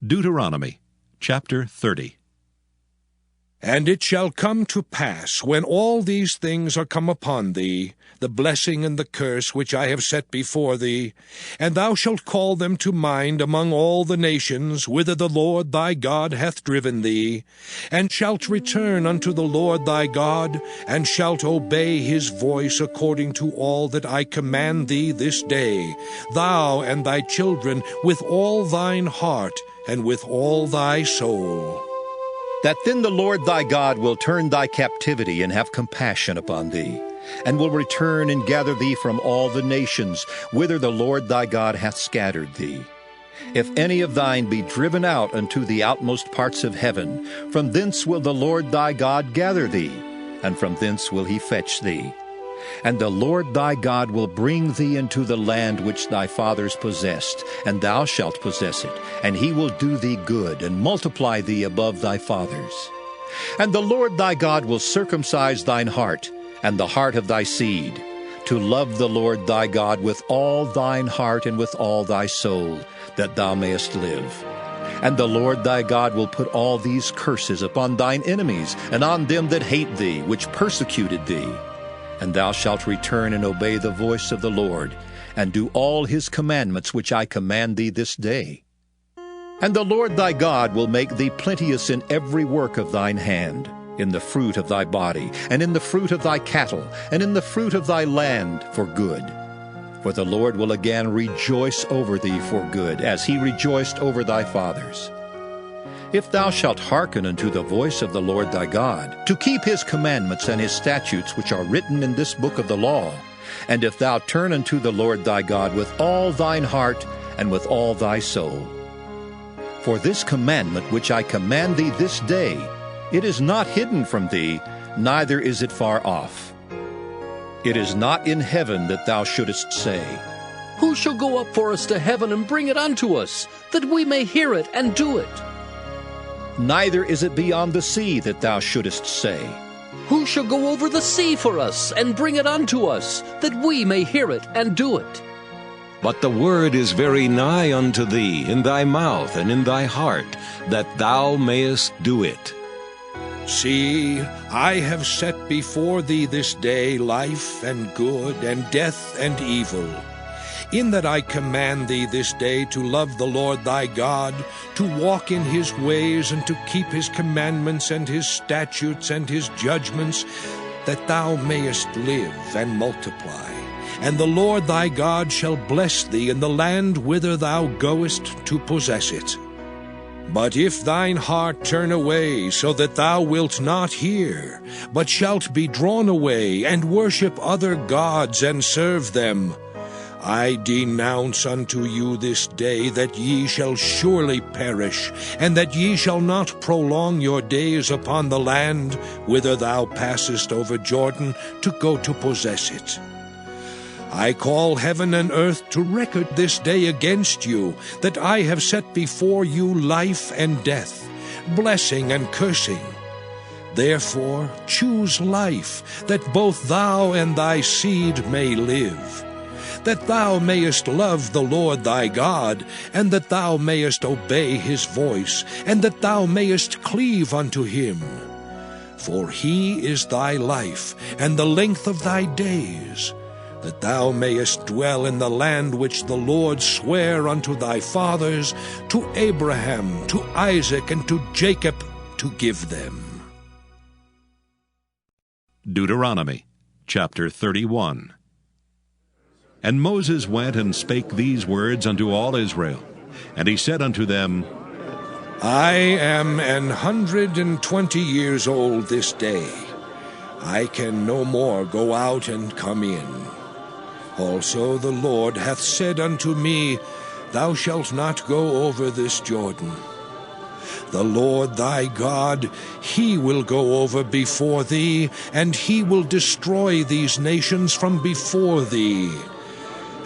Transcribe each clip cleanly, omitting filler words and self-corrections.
Deuteronomy chapter 30. And it shall come to pass, when all these things are come upon thee, the blessing and the curse which I have set before thee, and thou shalt call them to mind among all the nations, whither the Lord thy God hath driven thee, and shalt return unto the Lord thy God, and shalt obey his voice according to all that I command thee this day, thou and thy children, with all thine heart, and with all thy soul. That then the Lord thy God will turn thy captivity and have compassion upon thee, and will return and gather thee from all the nations, whither the Lord thy God hath scattered thee. If any of thine be driven out unto the outmost parts of heaven, from thence will the Lord thy God gather thee, and from thence will he fetch thee. And the Lord thy God will bring thee into the land which thy fathers possessed, and thou shalt possess it, and he will do thee good, and multiply thee above thy fathers. And the Lord thy God will circumcise thine heart, and the heart of thy seed, to love the Lord thy God with all thine heart and with all thy soul, that thou mayest live. And the Lord thy God will put all these curses upon thine enemies, and on them that hate thee, which persecuted thee. And thou shalt return and obey the voice of the Lord, and do all his commandments which I command thee this day. And the Lord thy God will make thee plenteous in every work of thine hand, in the fruit of thy body, and in the fruit of thy cattle, and in the fruit of thy land for good. For the Lord will again rejoice over thee for good, as he rejoiced over thy fathers. If thou shalt hearken unto the voice of the Lord thy God, to keep his commandments and his statutes which are written in this book of the law, and if thou turn unto the Lord thy God with all thine heart and with all thy soul. For this commandment which I command thee this day, it is not hidden from thee, neither is it far off. It is not in heaven that thou shouldest say, Who shall go up for us to heaven and bring it unto us, that we may hear it and do it? Neither is it beyond the sea that thou shouldest say, Who shall go over the sea for us and bring it unto us, that we may hear it and do it? But the word is very nigh unto thee, in thy mouth and in thy heart, that thou mayest do it. See, I have set before thee this day life and good, and death and evil. In that I command thee this day to love the Lord thy God, to walk in his ways, and to keep his commandments and his statutes and his judgments, that thou mayest live and multiply. And the Lord thy God shall bless thee in the land whither thou goest to possess it. But if thine heart turn away, so that thou wilt not hear, but shalt be drawn away, and worship other gods, and serve them, I denounce unto you this day that ye shall surely perish, and that ye shall not prolong your days upon the land whither thou passest over Jordan to go to possess it. I call heaven and earth to record this day against you, that I have set before you life and death, blessing and cursing. Therefore choose life, that both thou and thy seed may live, that thou mayest love the Lord thy God, and that thou mayest obey his voice, and that thou mayest cleave unto him. For he is thy life, and the length of thy days, that thou mayest dwell in the land which the Lord sware unto thy fathers, to Abraham, to Isaac, and to Jacob, to give them. Deuteronomy chapter 31. And Moses went and spake these words unto all Israel. And he said unto them, I am 120 years old this day. I can no more go out and come in. Also the Lord hath said unto me, Thou shalt not go over this Jordan. The Lord thy God, he will go over before thee, and he will destroy these nations from before thee,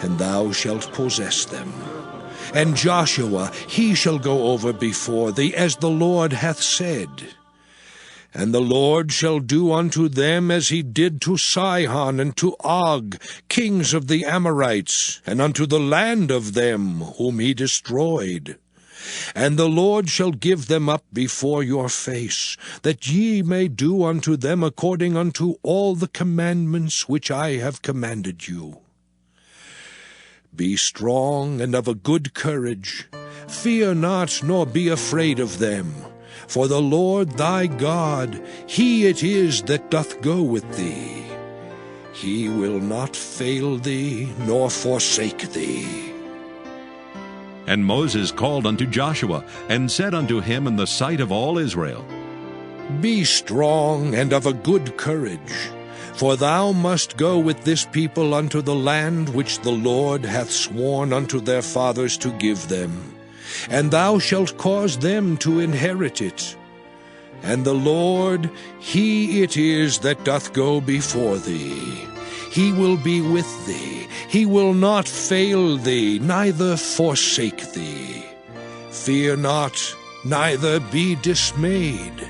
and thou shalt possess them. And Joshua, he shall go over before thee, as the Lord hath said. And the Lord shall do unto them as he did to Sihon and to Og, kings of the Amorites, and unto the land of them whom he destroyed. And the Lord shall give them up before your face, that ye may do unto them according unto all the commandments which I have commanded you. Be strong and of a good courage. Fear not, nor be afraid of them. For the Lord thy God, he it is that doth go with thee. He will not fail thee, nor forsake thee. And Moses called unto Joshua, and said unto him in the sight of all Israel, Be strong and of a good courage, for thou must go with this people unto the land which the Lord hath sworn unto their fathers to give them, and thou shalt cause them to inherit it. And the Lord, he it is that doth go before thee. He will be with thee. He will not fail thee, neither forsake thee. Fear not, neither be dismayed.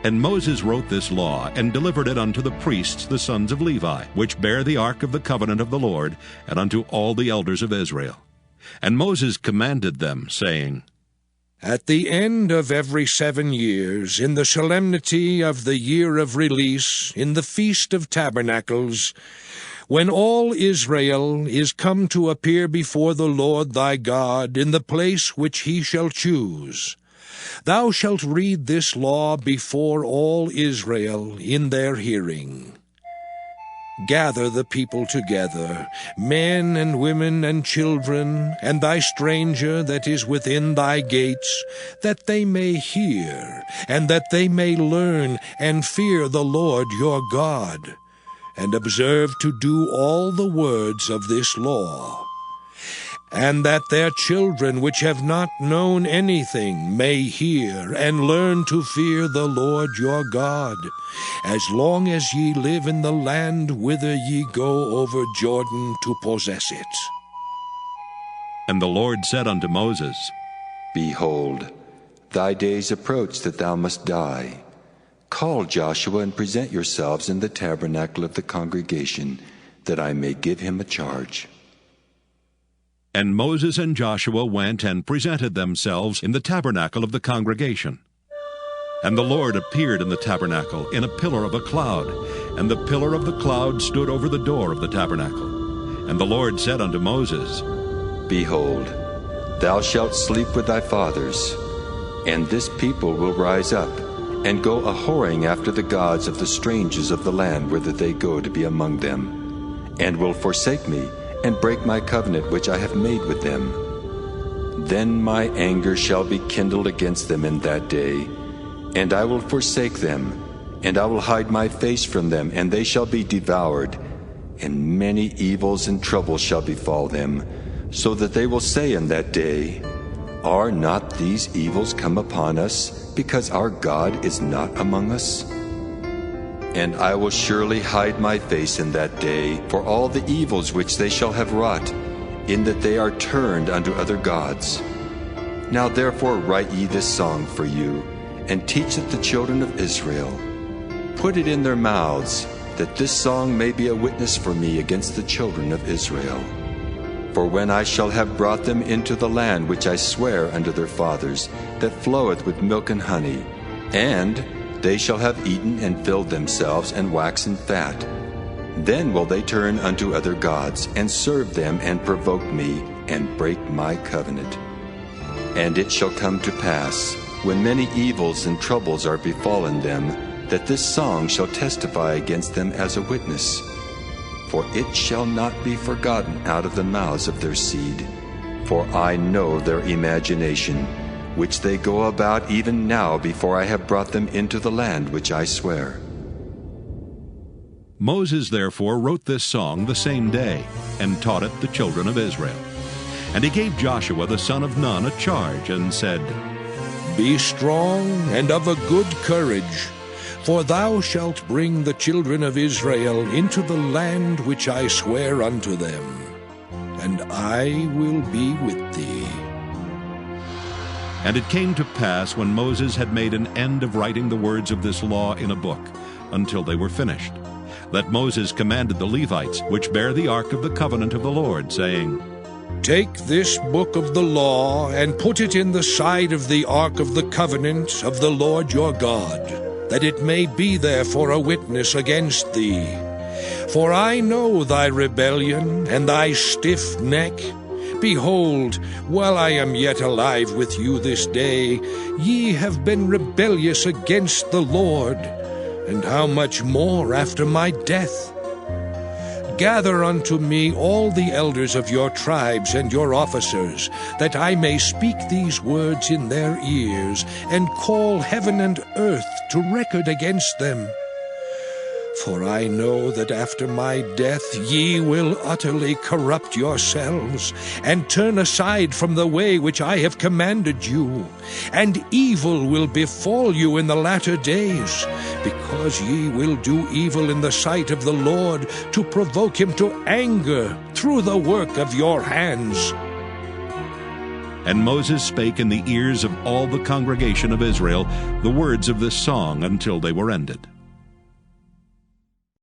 And Moses wrote this law, and delivered it unto the priests the sons of Levi, which bear the ark of the covenant of the Lord, and unto all the elders of Israel. And Moses commanded them, saying, At the end of every 7 years, in the solemnity of the year of release, in the Feast of Tabernacles, when all Israel is come to appear before the Lord thy God in the place which he shall choose, thou shalt read this law before all Israel in their hearing. Gather the people together, men and women and children, and thy stranger that is within thy gates, that they may hear, and that they may learn, and fear the Lord your God, and observe to do all the words of this law. And that their children which have not known anything may hear and learn to fear the Lord your God, as long as ye live in the land whither ye go over Jordan to possess it. And the Lord said unto Moses, Behold, thy days approach that thou must die. Call Joshua and present yourselves in the tabernacle of the congregation, that I may give him a charge. And Moses and Joshua went and presented themselves in the tabernacle of the congregation. And the Lord appeared in the tabernacle in a pillar of a cloud, and the pillar of the cloud stood over the door of the tabernacle. And the Lord said unto Moses, Behold, thou shalt sleep with thy fathers, and this people will rise up, and go a-whoring after the gods of the strangers of the land whither they go to be among them, and will forsake me, and break my covenant which I have made with them. Then my anger shall be kindled against them in that day, and I will forsake them, and I will hide my face from them, and they shall be devoured, and many evils and troubles shall befall them, so that they will say in that day, Are not these evils come upon us, because our God is not among us? And I will surely hide my face in that day for all the evils which they shall have wrought, in that they are turned unto other gods. Now therefore write ye this song for you, and teach it the children of Israel. Put it in their mouths, that this song may be a witness for me against the children of Israel. For when I shall have brought them into the land which I swear unto their fathers, that floweth with milk and honey, and they shall have eaten and filled themselves and waxen fat, then will they turn unto other gods, and serve them, and provoke me, and break my covenant. And it shall come to pass, when many evils and troubles are befallen them, that this song shall testify against them as a witness. For it shall not be forgotten out of the mouths of their seed. For I know their imagination, which they go about even now before I have brought them into the land which I swear. Moses therefore wrote this song the same day, and taught it the children of Israel. And he gave Joshua the son of Nun a charge, and said, Be strong and of a good courage, for thou shalt bring the children of Israel into the land which I swear unto them, and I will be with thee. And it came to pass, when Moses had made an end of writing the words of this law in a book, until they were finished, that Moses commanded the Levites, which bear the ark of the covenant of the Lord, saying, Take this book of the law, and put it in the side of the ark of the covenant of the Lord your God, that it may be there for a witness against thee. For I know thy rebellion, and thy stiff neck. Behold, while I am yet alive with you this day, ye have been rebellious against the Lord, and how much more after my death? Gather unto me all the elders of your tribes and your officers, that I may speak these words in their ears, and call heaven and earth to record against them. For I know that after my death ye will utterly corrupt yourselves, and turn aside from the way which I have commanded you, and evil will befall you in the latter days, because ye will do evil in the sight of the Lord, to provoke him to anger through the work of your hands. And Moses spake in the ears of all the congregation of Israel the words of this song until they were ended.